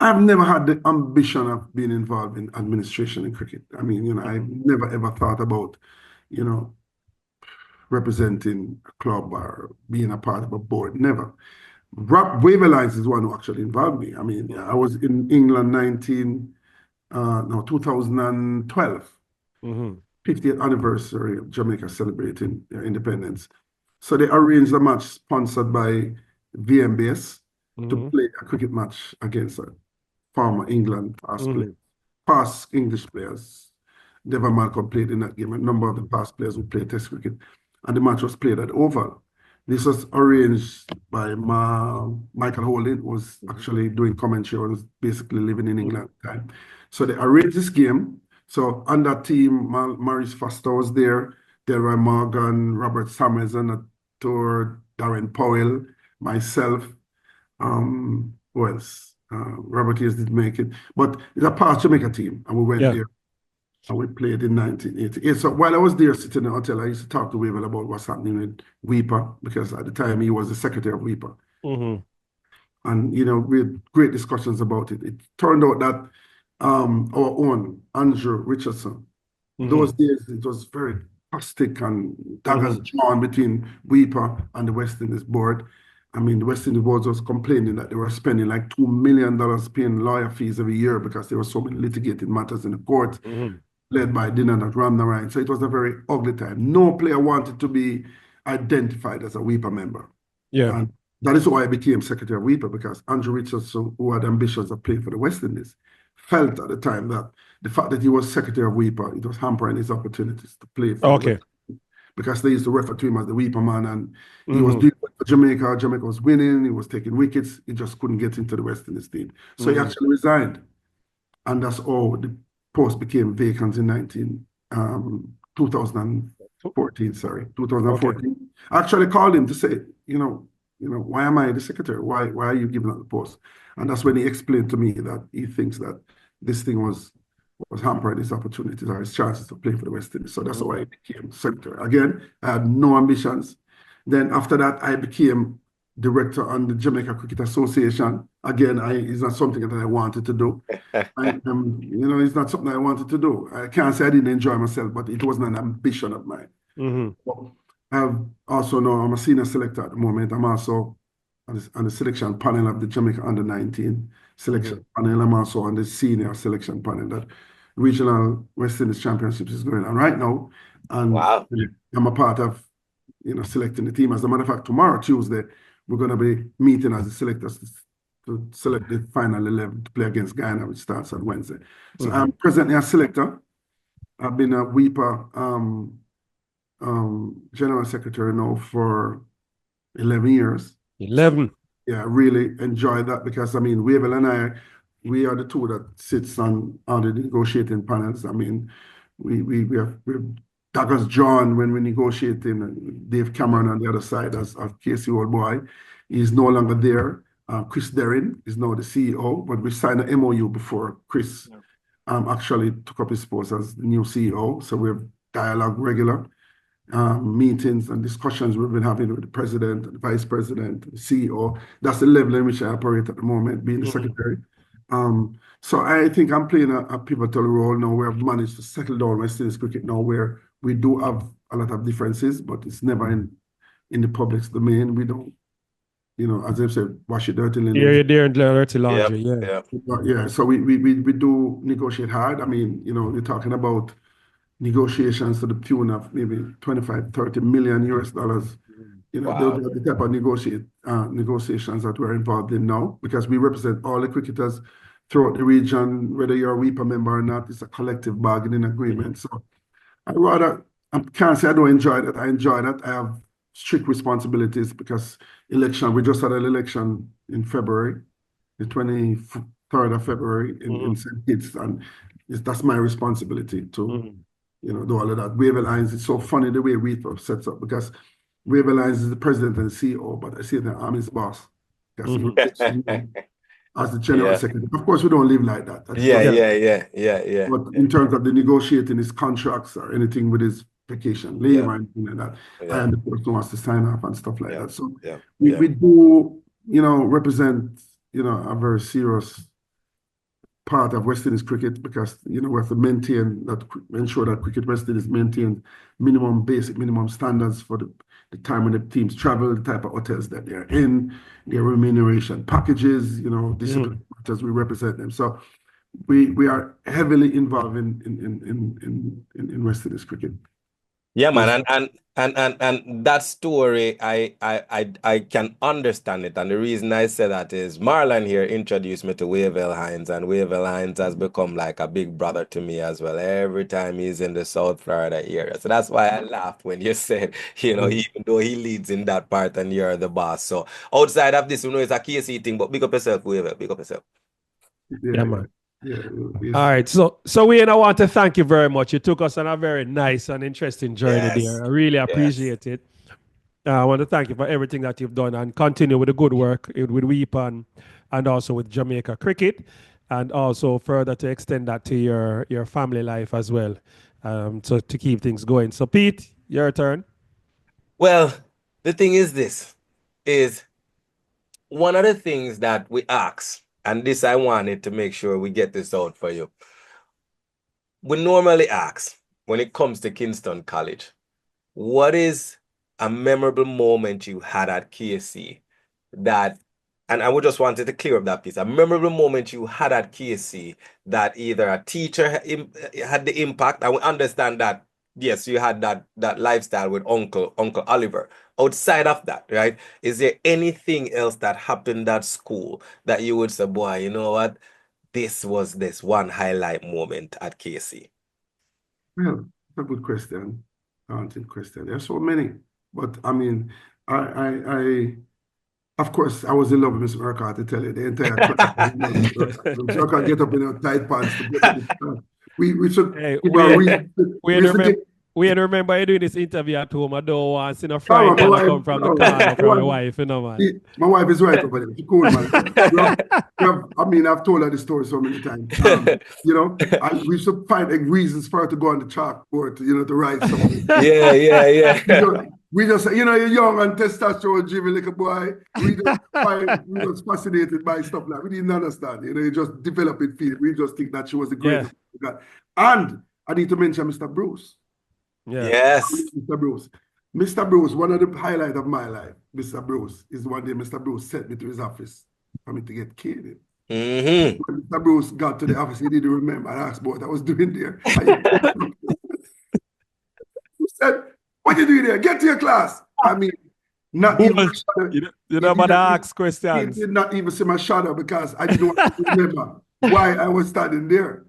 I've never had the ambition of being involved in administration in cricket. I mean, I've never ever thought about, representing a club or being a part of a board. Never. Waiver Lines is one who actually involved me. I mean, I was in England 2012, 50th anniversary of Jamaica celebrating their independence. So they arranged a match sponsored by VMBS to play a cricket match against a former England past English players. Devon Malcolm played in that game. A number of the past players who played Test cricket. And the match was played at Oval. This was arranged by Michael Holding, who was actually doing commentary, was basically living in England at the time. So they arranged this game. So on that team, Maurice Foster was there, Delroy Morgan, Robert Summers on the tour, Darren Powell, myself, who else? Robert Hayes didn't make it. But it's a past Jamaica team, and we went there. And we played in 1988. So while I was there sitting in the hotel, I used to talk to Wavell about what's happening with WIPA, because at the time he was the secretary of WIPA. And, we had great discussions about it. It turned out that our own Andrew Richardson, those days it was very plastic and daggers drawn between WIPA and the West Indies board. I mean, the West Indies board was complaining that they were spending like $2 million paying lawyer fees every year because there were so many litigated matters in the court. Led by Dinanath Ramnarayan. So it was a very ugly time. No player wanted to be identified as a WIPA member. Yeah. And that is why I became secretary of WIPA, because Andrew Richardson, who had ambitions of playing for the West Indies, felt at the time that the fact that he was secretary of WIPA, it was hampering his opportunities to play for the West Indies, because they used to refer to him as the WIPA man, and he was doing it for Jamaica. Jamaica was winning, he was taking wickets, he just couldn't get into the West Indies team. So he actually resigned. And that's all the post became vacant in 2014. I actually called him to say, why am I the secretary? Why are you giving up the post? And that's when he explained to me that he thinks that this thing was hampering his opportunities or his chances to play for the West Indies. So that's why I became secretary. Again, I had no ambitions. Then after that, I became director on the Jamaica Cricket Association. Again, it's not something that I wanted to do. It's not something I wanted to do. I can't say I didn't enjoy myself, but it wasn't an ambition of mine. I'm a senior selector at the moment. I'm also on the selection panel of the Jamaica Under-19 selection panel. I'm also on the senior selection panel that Regional West Indies Championships is going on right now. And I'm a part of, selecting the team. As a matter of fact, tomorrow, Tuesday, we're going to be meeting as the selectors to select the final 11 to play against Guyana, which starts on Wednesday. So I'm presently a selector. I've been a WIPA General Secretary now for 11 years. 11? Yeah, I really enjoy that because, Wavell and we are the two that sits on the negotiating panels. We have daggers drawn when we're negotiating. Dave Cameron on the other side as Casey Old Boy. He's no longer there. Chris Derrin is now the CEO, but we signed an MOU before Chris actually took up his post as the new CEO. So we have dialogue regular, meetings and discussions we've been having with the president, the vice president, the CEO. That's the level in which I operate at the moment, being the secretary. So I think I'm playing a pivotal role now. We have managed to settle down West Indies cricket now, where we do have a lot of differences, but it's never in the public's domain. We don't, as I've said, wash it dirty. You're there in dirty laundry, yeah. So we do negotiate hard. You're talking about negotiations to the tune of maybe 25, 30 million US dollars. You know, Wow. those are the type of negotiations that we're involved in now, because we represent all the cricketers throughout the region, whether you're a WIPA member or not. It's a collective bargaining agreement. So I can't say I don't enjoy that. I enjoy that. I have strict responsibilities because we just had an election in February, the 23rd of February in St. Kitts, and that's my responsibility to, do all of that. Wave Alliance, it's so funny the way WIPA sets up, because Wave Alliance is the president and CEO, but I see that I'm his boss. Because he reports to me as the General Secretary. Of course, we don't live like that. That's Yeah. But in terms of the negotiating his contracts or anything with his vacation leave or anything like that, I am the person who has to sign off and stuff like that. So we do, represent, a very serious part of West Indies cricket, because, we have to ensure that Cricket West Indies maintains basic minimum standards for the time when the teams travel, the type of hotels that they're in, their remuneration packages, discipline matters, we represent them. So we are heavily involved in West Indies cricket. Yeah, man, and that story, I can understand it, and the reason I say that is Marlon here introduced me to Wavell Hines, and Wavell Hines has become like a big brother to me as well. Every time he's in the South Florida area, so that's why I laughed when you said, even though he leads in that part and you're the boss. So outside of this, it's a KC thing, but big up yourself, Wavell, big up yourself. Yeah, man. All right, so Wayne, I want to thank you very much. You took us on a very nice and interesting journey there. I really appreciate it. I want to thank you for everything that you've done, and continue with the good work with WIPA and also with Jamaica Cricket, and also further to extend that to your family life as well, so to keep things going. So Pete, your turn. Well, the thing is one of the things that we ask, and this I wanted to make sure we get this out for you. We normally ask, when it comes to Kingston College, what is a memorable moment you had at KSC that, and I would just wanted to clear up that piece, a memorable moment you had at KSC that either a teacher had the impact, and we understand that, yes, you had that lifestyle with Uncle Oliver. Outside of that, right, is there anything else that happened at school that you would say, boy, you know what, this was this one highlight moment at KC? Well, a good question. Talented question. There's so many, but I mean, I of course, I was in love with Miss Urquhart, to tell you, the entire class. Miss Urquhart get up in her tight pants to get to the class. We should, we remember you doing this interview at home. I don't want to see no frying pan come from the corner from my wife, man. My wife is right over there. She's cool, man. I've told her the story so many times. And we should find reasons for her to go on the chalkboard, to write something. Yeah. We just, you're young and testosterone driven like a boy. We just fascinated by stuff like that. We didn't understand. You just develop it, feel. We just think that she was the greatest. Yeah. And I need to mention Mr. Bruce. Yeah. Yes. Mr. Bruce, one of the highlights of my life, Mr. Bruce, is one day Mr. Bruce sent me to his office for me to get killed. When Mr. Bruce got to the office, he didn't remember. I asked what I was doing there. He said, what are you doing there? Get to your class. Not even you know about the ask questions. He did not even see my shadow, because I didn't want to remember why I was standing there.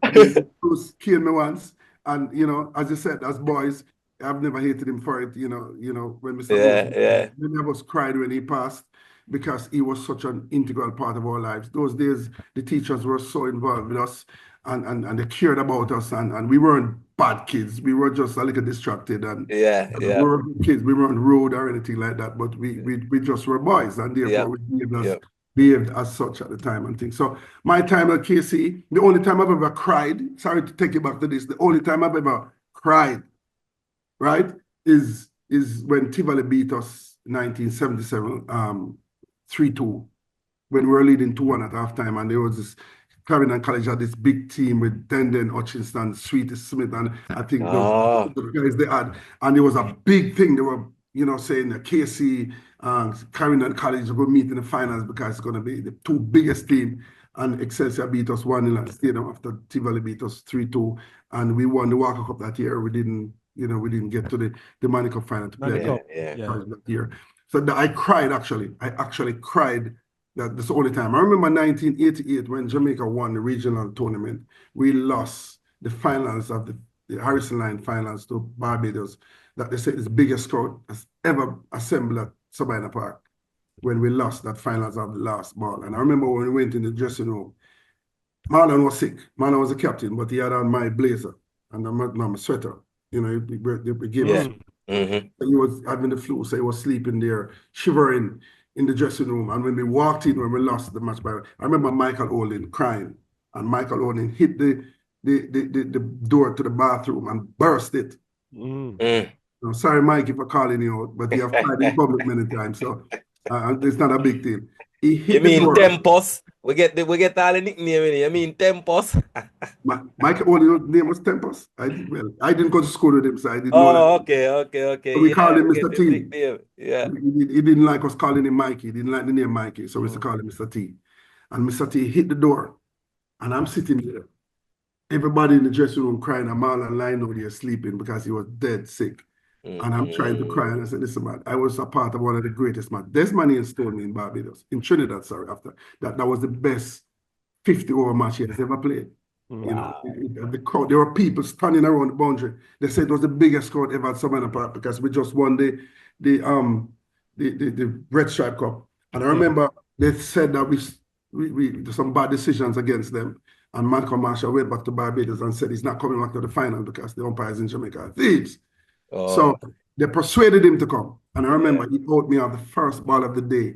Bruce killed me once. And, as you said, as boys, I've never hated him for it, when Mr. Bruce, many of us cried when he passed, because he was such an integral part of our lives. Those days, the teachers were so involved with us, and they cared about us, and we weren't bad kids. We were just a little distracted, and we were kids. We weren't rude or anything like that, but we just were boys, and therefore we behaved as such at the time and things. So my time at KC, the only time I've ever cried, sorry to take you back to this, the only time I've ever cried, right, is when Tivoli beat us in 1977, 3-2, when we were leading 2-1 at halftime, and there was this, Clarendon College had this big team with Denden, Hutchinson, Sweet Smith, and I think the guys they had, and it was a big thing. They were, saying that KC, Clarendon College are going to meet in the finals, because it's going to be the two biggest team. and Excelsior beat us 1-0 at the stadium after Tivoli beat us 3-2, and we won the Walker Cup that year. We didn't get to the Money Cup final to play that year. So I cried, actually. I actually cried. That's the only time. I remember 1988 when Jamaica won the regional tournament. We lost the finals of the Harrison Line finals to Barbados. That they said is the biggest crowd that's ever assembled at Sabina Park, when we lost that finals of the last ball. And I remember when we went in the dressing room, Marlon was sick. Marlon was the captain, but he had on my blazer and my sweater. You know, we gave him. He was having the flu, so he was sleeping there, shivering in the dressing room. And when we walked in, when we lost the match, I remember Michael Olin crying, and Michael Olin hit the door to the bathroom and burst it. I'm sorry, Mikey, for calling you out, but you have cried in public many times, so it's not a big deal. He hit the door. Tempos? We get all the nickname in it. You mean Tempos? Michael Olin's name was Tempos. I didn't go to school with him, so I didn't know that. Okay. So we called him Mr. T. Yeah. He didn't like us calling him Mikey. He didn't like the name Mikey, so we used to call him Mr. T. And Mr. T hit the door, and I'm sitting there. Everybody in the dressing room crying, and Marlon lying over there sleeping because he was dead sick. And I'm trying to cry, and I said, listen, man, I was a part of one of the greatest, man. Desmond Ian stole me in Barbados, in Trinidad, sorry, after. That was the best 50-over match he has ever played. Wow. You know, the crowd, there were people standing around the boundary. They said it was the biggest crowd ever at Savannah Park because we just won the Red Stripe Cup. And I remember they said that we did some bad decisions against them. And Malcolm Marshall went back to Barbados and said he's not coming back to the final because the umpires in Jamaica are thieves. So they persuaded him to come. And I remember he owed me out the first ball of the day.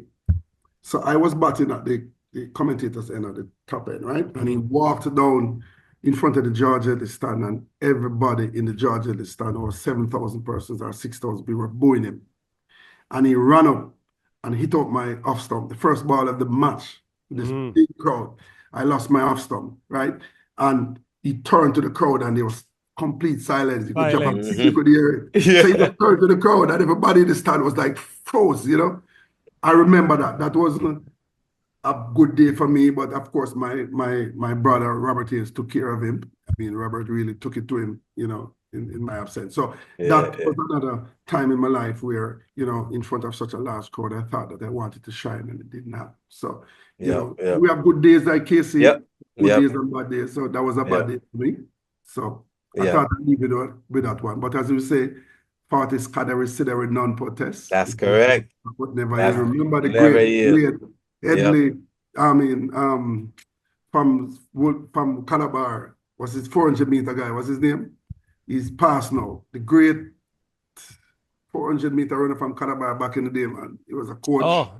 So I was batting at the commentator's end, at the top end, right? And he walked down in front of the George Edley stand, and everybody in the George Edley stand, over 7,000 persons or 6,000 people, were booing him. And he ran up and hit out my off stump, the first ball of the match, this big crowd. I lost my off stump, right? And he turned to the crowd, and there was complete silence. You could jump up, you could hear it. So he just turned to the crowd, and everybody in the stand was like froze, you know? I remember that. That wasn't a good day for me, but of course, my brother, Robert Hayes, took care of him. I mean, Robert really took it to him, you know, in my absence. So that was another time in my life where, you know, in front of such a large crowd, I thought that I wanted to shine, and it didn't happen. So, you know, we have good days like Casey, good days and bad days. So that was a bad day for me. So I thought I'd leave it with that one. But as you say, parties cadere sidere non-protest. That's correct. But never remember the great Edley, I mean, from Calabar, was his 400-meter guy, what's his name? He's passed now. The great 400-meter runner from Calabar back in the day, man. He was a coach. Oh.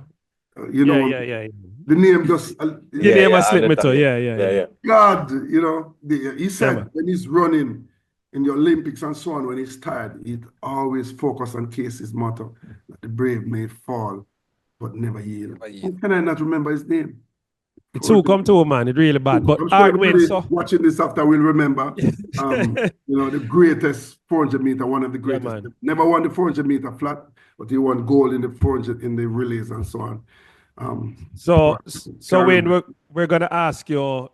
You know, the name just... the name has slipped me too, God, you know, he said when he's running in the Olympics and so on, when he's tired, he'd always focus on Casey's motto, that the brave may fall, but never yield. How can I not remember his name? It's who come to, man. It's really bad. But watching this after will remember, you know, the greatest 400-meter, one of the greatest. Never won the 400-meter flat, but he won gold in the 400 in the relays and so on. So Wayne, we're gonna ask you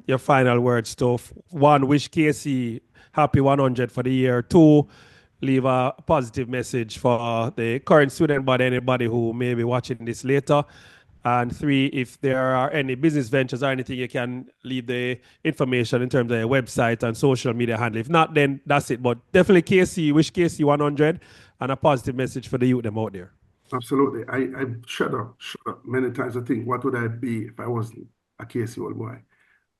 your final words. To one, wish Casey happy 100 for the year. Two, leave a positive message for the current student, but anybody who may be watching this later. And three, if there are any business ventures or anything, you can leave the information in terms of your website and social media handle. If not, then that's it. But definitely Casey, wish Casey 100 and a positive message for the youth them out there. Absolutely. I shut up many times. I think, what would I be if I wasn't a Casey old boy?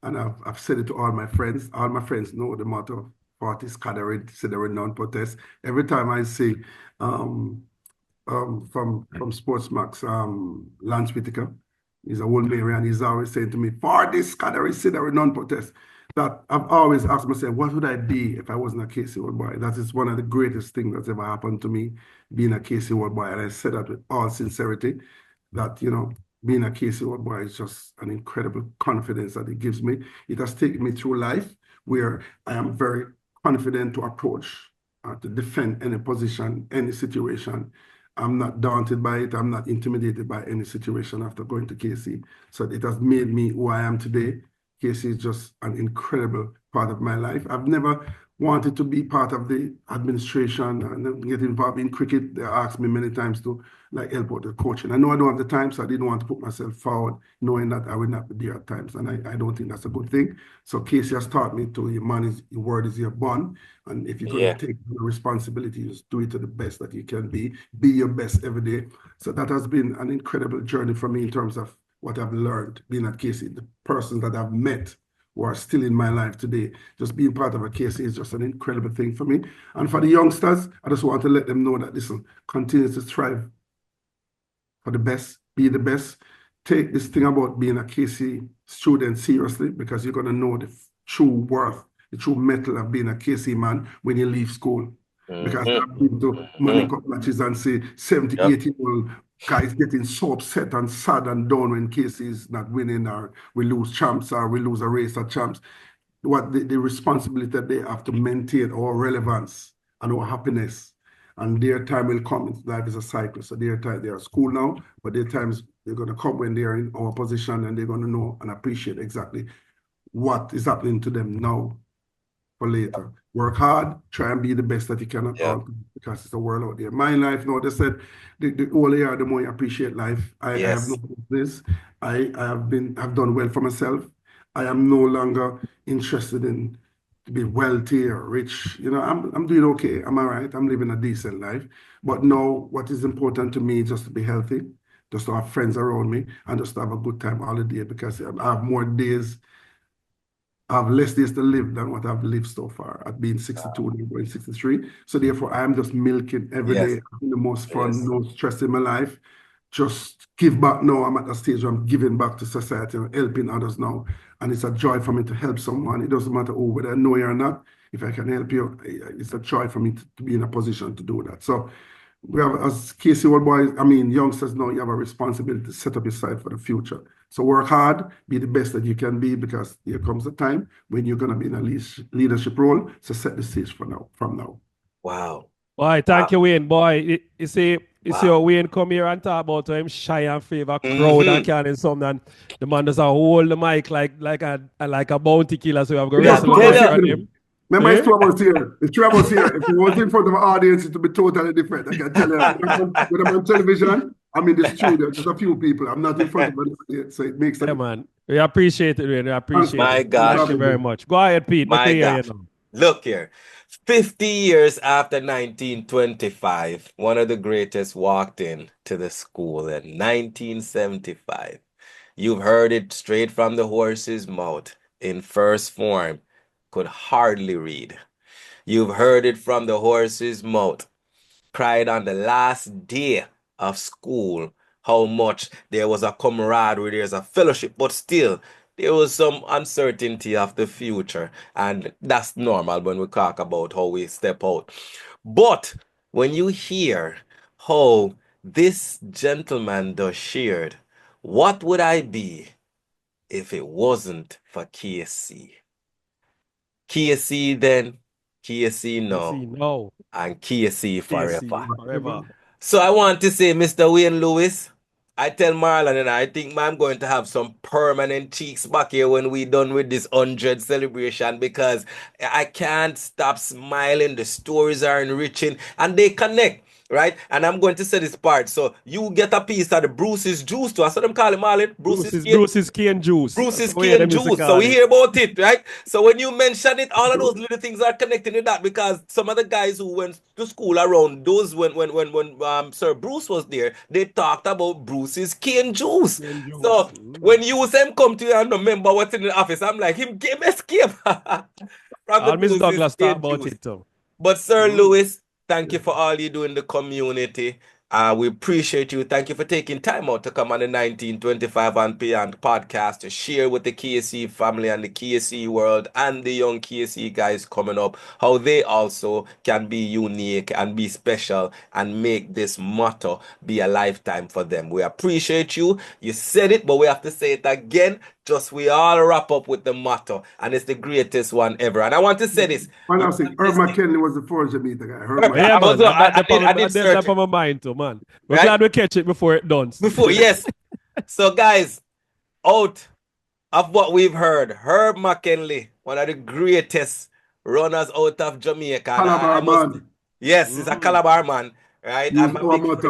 And I've said it to all my friends. All my friends know the motto, parties cadere sidere non-protest. Every time I see from Sportsmax, Lance Whitaker, he's a old Mary, and he's always saying to me, parties cadere sidere non-protest. That I've always asked myself, what would I be if I wasn't a Casey old boy? That is one of the greatest things that's ever happened to me, being a Casey old boy. And I say that with all sincerity, that, you know, being a Casey old boy is just an incredible confidence that it gives me. It has taken me through life where I am very confident to approach, to defend any position, any situation. I'm not daunted by it. I'm not intimidated by any situation after going to KC. So it has made me who I am today. KC is just an incredible part of my life. I've never wanted to be part of the administration and get involved in cricket. They asked me many times to like help out the coaching. I know I don't have the time, so I didn't want to put myself forward, knowing that I would not be there at times. And I don't think that's a good thing. So KC has taught me to your man is your word is your bond. And if you're going to take the responsibility, just do it to the best that you can be your best every day. So that has been an incredible journey for me in terms of what I've learned being at KC, the persons that I've met who are still in my life today. Just being part of a KC is just an incredible thing for me. And for the youngsters, I just want to let them know that listen, continue to strive for the best, be the best. Take this thing about being a KC student seriously, because you're going to know the true worth, the true metal of being a KC man when you leave school. Because I've been to Money Cup matches and see 70, 80-year-old guys getting so upset and sad and down when KC is not winning, or we lose champs, or we lose a race at champs. What the responsibility that they have to maintain our relevance and our happiness. And their time will come. Life is a cycle. So their time, they are at school now, but their times they're going to come when they're in our position, and they're going to know and appreciate exactly what is happening to them now for later. Work hard, try and be the best that you can at all, because it's a world out there. My life, they said, the older you are, the more you appreciate life. I have no this. I've done well for myself. I am no longer interested in to be wealthy or rich. I'm doing okay. I'm all right. I'm living a decent life. But now what is important to me is just to be healthy, just to have friends around me, and just to have a good time all the day, because I have more days, I have less days to live than what I've lived so far. I've been 62 and going 63. So therefore, I'm just milking every day, having the most fun, no stress in my life. Just give back now. I'm at a stage where I'm giving back to society and helping others now. And it's a joy for me to help someone. It doesn't matter whether I know you or not. If I can help you, it's a joy for me to be in a position to do that. So we have, as KC old boys, youngsters now, you have a responsibility to set up your side for the future. So work hard, be the best that you can be, because here comes a time when you're going to be in a leadership role. So set the stage from now. Wow. Boy, thank you, Wayne. Boy, you see Wayne come here and talk about him shy and favor crowd and canning something, and the man does hold the mic like a bounty killer, so you have to wrestle with him. Remember, it's 2 of us here. It's 3 of us here. If you want in front of an audience, it will be totally different. I can tell you. When I'm on television, I'm in the studio. Just a few people. I'm not in front of an audience, so it makes sense. Yeah, man. We appreciate it, Wayne. We appreciate it. My gosh. Thank you very much. Go ahead, Pete. My gosh. Look here. 50 years after 1925, one of the greatest walked in to the school in 1975. You've heard it straight from the horse's mouth in first form. Could hardly read. You've heard it from the horse's mouth. Cried on the last day of school how much there was a camaraderie, there's a fellowship, but still there was some uncertainty of the future. And that's normal when we talk about how we step out. But when you hear how this gentleman does shared, what would I be if it wasn't for KC? KC then, KC no, and KC forever. So I want to say, Mr. Wayne Lewis, I tell Marlon and I think I'm going to have some permanent cheeks back here when we're done with this 100 celebration, because I can't stop smiling. The stories are enriching and they connect. Right? And I'm going to say this part. So you get a piece of the Bruce's juice too. I saw them call him Marlon. Bruce's cane juice. Bruce's cane juice. So we hear about it, right? So when you mention it, all of those little things are connected with that, because some of the guys who went to school around those when Sir Bruce was there, they talked about Bruce's cane juice. So when you them come to you and remember what's in the office, I'm like, him escape from the Miss Douglas talk about it too. But Sir Lewis, thank you for all you do in the community. We appreciate you. Thank you for taking time out to come on the 1925 and Beyond podcast to share with the KC family and the KC world and the young KC guys coming up how they also can be unique and be special and make this motto be a lifetime for them. We appreciate you. You said it, but we have to say it again. just we all wrap up with the motto, and it's the greatest one ever. And I want to say this. When I think Herb McKinley was the first Jamaica guy. Herb McKinley. Yeah, man. I did search That's on my mind too, man. We're Right? glad we catch it before it done. Before, yes. So, guys, out of what we've heard, Herb McKinley, one of the greatest runners out of Jamaica. Calabar man. Yes, he's a Calabar man, right? Use And my our big motto.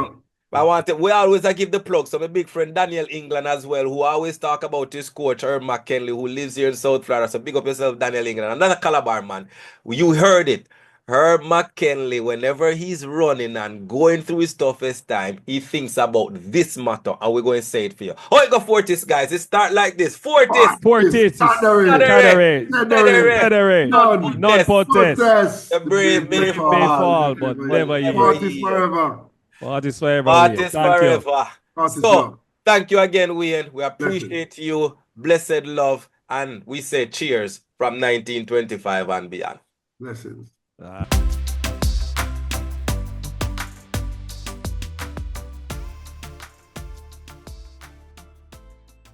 friend, we always give the plug. So my big friend Daniel England as well, who always talk about his coach Herb McKinley, who lives here in South Florida. So big up yourself, Daniel England. Another Calabar man. You heard it. Herb McKinley, whenever he's running and going through his toughest time, he thinks about this motto, and we're going to say it for you. Oh, you go Fortis, guys. It start like this. Fortis. Fortis. Federate. Non-potest. The brave may fall, but never yield. Fortis forever. Fortis forever. Fortis Thank you. forever. Fortis So, love. thank you again, Wayne. We appreciate you. Blessed love. And we say cheers from 1925 and beyond. Blessings.